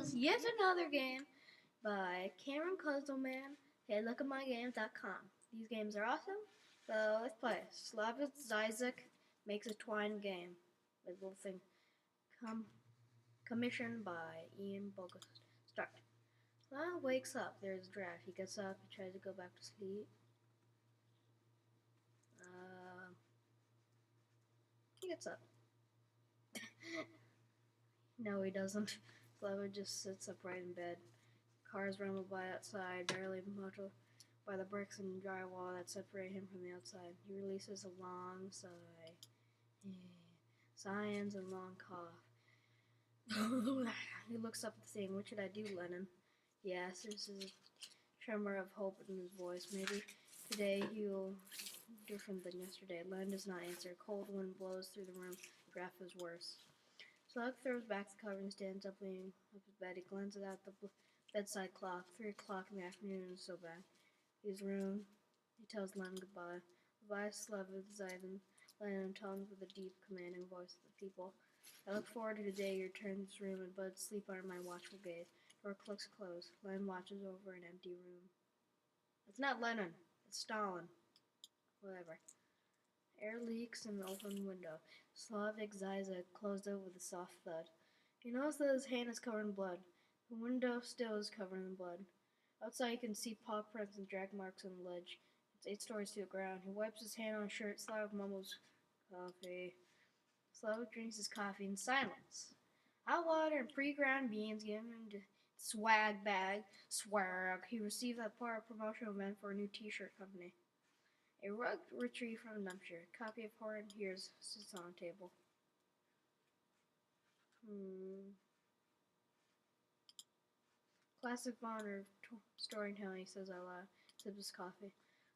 is yet another game by Cameron Kuzelman. Hey, look at mygames.com. These games are awesome, so let's play. Slavoj Źiźek makes a twine game. With little thing. Commissioned by Ian Bogus. Start. Slav wakes up. There's a draft. He gets up. He tries to go back to sleep. He gets up. No, he doesn't. Slavoj just sits upright in bed. Cars rumble by outside, barely muffled by the bricks and drywall that separate him from the outside. He releases a long sigh. Sigh ends in a long cough. He looks up at the thing. What should I do, Lennon? He asks. There's a tremor of hope in his voice. Maybe today he'll different than yesterday. Len does not answer. A cold wind blows through the room. The draft is worse. Slug throws back the cover and stands up, leaning up his bed. He glances at the bedside clock. 3 o'clock in the afternoon is so bad. His room. He tells Len goodbye. Goodbye, Slavoj Źiźek. Len tones with a deep, commanding voice to the people. I look forward to the day you return to this room and Bud sleep under my watchful gaze. Door clicks closed. Len watches over an empty room. It's not Lenin. It's Stalin. Whatever. Air leaks in the open window. Slavoj Źiźek closed it with a soft thud. He knows that his hand is covered in blood. The window still is covered in blood. Outside you can see paw prints and drag marks on the ledge. It's 8 stories to the ground. He wipes his hand on his shirt. Slavoj mumbles, coffee. Slavoj drinks his coffee in silence. Hot water and pre-ground beans given him to swag bag. Swag. He received that part of promotional event for a new t-shirt company. A rug retrieved from the dumpster. A copy of Horton Hears sits on the table. Classic honor of storytelling, he says out loud. Sips his coffee.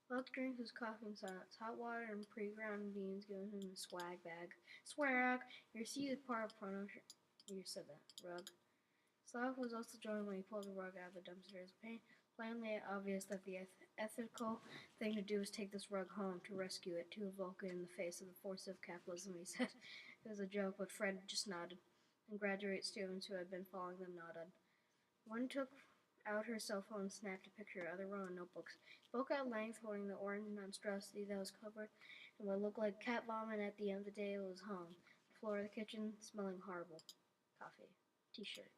Luck drinks his coffee in silence. Hot water and pre-ground beans given him a swag bag. Swag! You received part of promotion. You said that. Rug. Slav was also joined when he pulled the rug out of the dumpster. It was plainly obvious that the ethical thing to do was take this rug home, to rescue it, to evoke it in the face of the force of capitalism, he said. It was a joke, but Fred just nodded, and graduate students who had been following them nodded. One took out her cell phone and snapped a picture of the row of notebooks. Spoke at length, holding the orange monstrosity that was covered in what looked like cat vomit. At the end of the day, it was hung. The floor of the kitchen, smelling horrible. Coffee. T-shirt.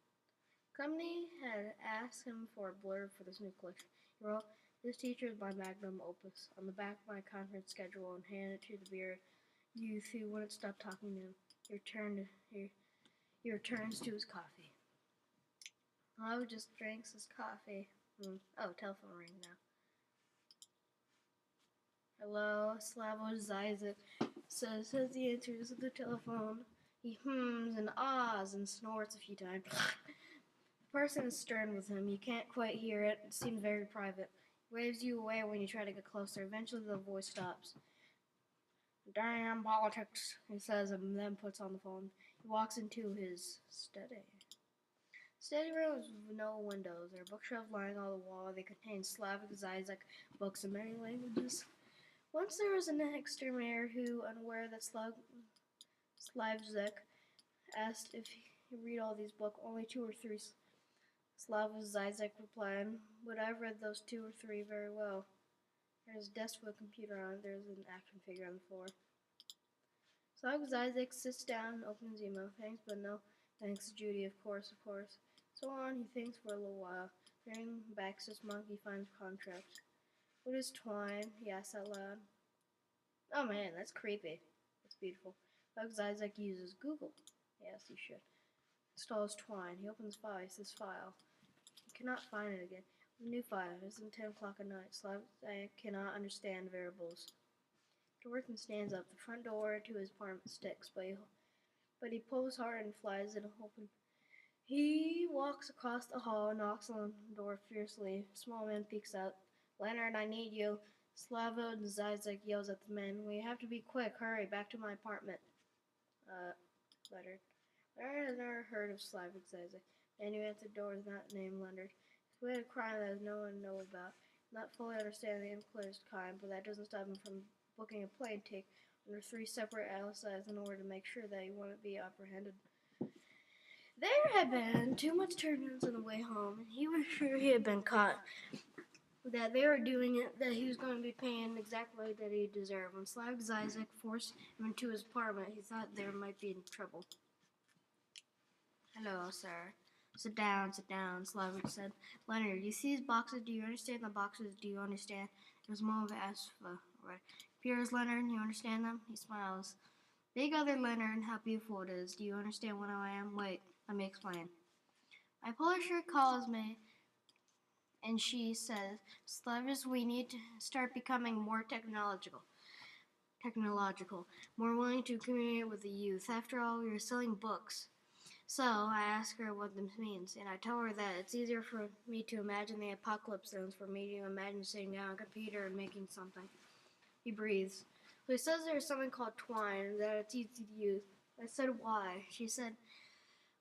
Company had asked him for a blurb for this new collection. He wrote, "This teacher is my magnum opus," on the back of my conference schedule, and handed it to the bearded youth who wouldn't stop talking to him. He returns to his coffee. Slavoj just drinks his coffee. Oh, telephone ring now. Hello, Slavoj Źiźek says the answer is the telephone. He hums and ahs and snorts a few times. The person is stern with him. You can't quite hear it. It seems very private. He waves you away when you try to get closer. Eventually the voice stops. Damn politics, he says, and then puts on the phone. He walks into his study. Study room has no windows. There are bookshelves lining all the wall. They contain Slavoj Źiźek books in many languages. Once there was an exterminator who, unaware that Slavoj Źiźek asked if he read all these books. Only 2 or 3. Slavoj Źiźek replied, "But I've read those 2 or 3 very well." There's a desk with a computer on it. There's an action figure on the floor. Slavoj Źiźek sits down and opens email. Thanks, but no thanks, Judy, of course. So on, he thinks for a little while. Turning back to his monk, he finds contract. What is twine? He asks out loud. Oh man, that's creepy. That's beautiful. Slavoj Źiźek uses Google. Yes, he should. Installs twine. He opens file. He says file. He cannot find it again. A new file. It's 10 o'clock at night. Slavoj cannot understand variables. Dorothy stands up. The front door to his apartment sticks, but he pulls hard and flies it open. He walks across the hall, knocks on the door fiercely. A small man peeks out. "Leonard, I need you." Slavoj Źiźek yells at the man. "We have to be quick. Hurry, back to my apartment." Leonard. Leonard has never heard of Slavoj Źiźek. The man who answered the door is not named Leonard. He's committed a crime that no one knows about. Not fully understanding the implicated crime, but that doesn't stop him from booking a plane ticket under 3 separate aliases in order to make sure that he won't be apprehended. There had been too much turbulence on the way home, and he was sure he had been caught. That they were doing it, that he was going to be paying exactly that he deserved. When Slavoj Źiźek forced him into his apartment, he thought there might be trouble. Hello, sir. Sit down, Slavoj said. Leonard, you see these boxes? Do you understand the boxes? Do you understand? It was more of an asphalt, right? Piers, Leonard, you understand them? He smiles. Big other Leonard, how beautiful it is. Do you understand what I am? Wait, let me explain. My publisher calls me and she says, Slavoj, we need to start becoming more technological, more willing to communicate with the youth. After all, we are selling books. So I ask her what this means, and I tell her that it's easier for me to imagine the apocalypse than for me to imagine sitting down on a computer and making something. He breathes. So he says there's something called twine, and that it's easy to use. I said, why? She said,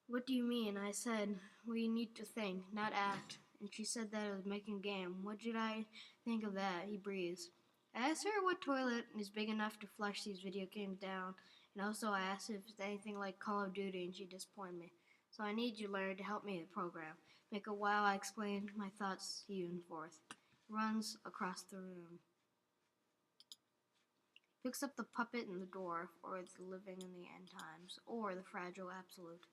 what do you mean? I said, we need to think, not act. And she said that it was making a game. What did I think of that? He breathes. I asked her what toilet is big enough to flush these video games down. And also I asked if it's anything like Call of Duty, and she disappointed me. So I need you, Larry, to help me with the program. Make a while I explain my thoughts to you and forth. Runs across the room. Picks up the puppet in the dwarf, or the living in the end times, or the fragile absolute.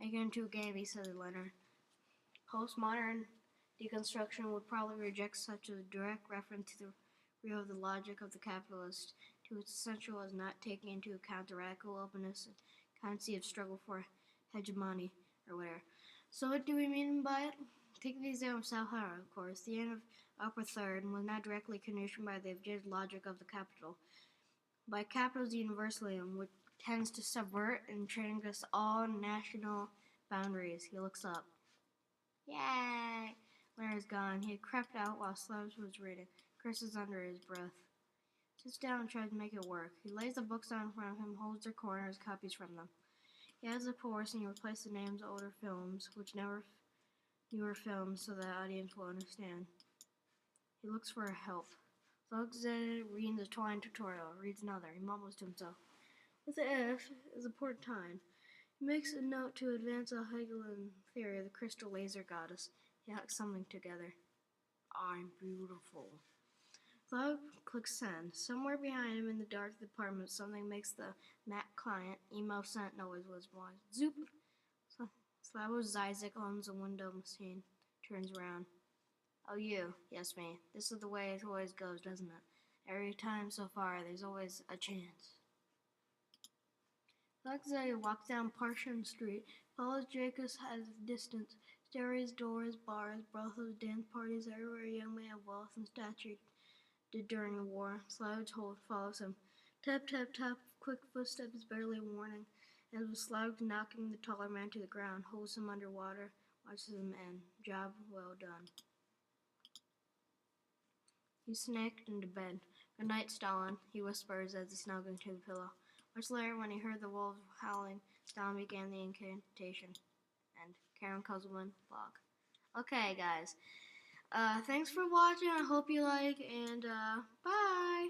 Make it into a game, he said to Leonard. Postmodern deconstruction would probably reject such a direct reference to the real of the logic of the capitalist, to its essential as not taking into account the radical openness and currency of struggle for hegemony, or whatever. So what do we mean by it? Take the example of Sahara, of course. The end of Upper Third was not directly conditioned by the objective logic of the capital, by capital's universalism, which tends to subvert and transgress all national boundaries. He looks up. Yay! Larry's gone. He had crept out while Slavoj was reading, curses under his breath. Sits down and tries to make it work. He lays the books down in front of him, holds their corners, copies from them. He adds the chorus and he replaces the names of older films, which newer films, so the audience will understand. He looks for help. Slavoj reads a twine tutorial, reads another. He mumbles to himself. With the F is a port time. He makes a note to advance a Hegelian theory of the crystal laser goddess. He hacks something together. I'm beautiful. Slavoj clicks send. Somewhere behind him in the dark of the apartment, something makes the Mac client email sent noise was blind. Zoop! Slavoj Źiźek owns a window machine. Turns around. Oh, you. Yes, me. This is the way it always goes, doesn't it? Every time so far, there's always a chance. Slavoj walks down Parshan Street, follows Jacobs at a distance. Stairways, doors, bars, brothels, dance parties, everywhere a young man of wealth and stature did during the war. Slavoj follows him. Tap, tap, tap, quick footsteps, barely a warning. As with Slavoj knocking the taller man to the ground, holds him underwater, watches him end. Job well done. He snacked into bed. Good night, Stalin, he whispers as he snuggles into the pillow. Much later, when he heard the wolves howling, Stalin began the incantation. And Karen Kuzelman, blog. Okay, guys. Thanks for watching. I hope you like, and bye.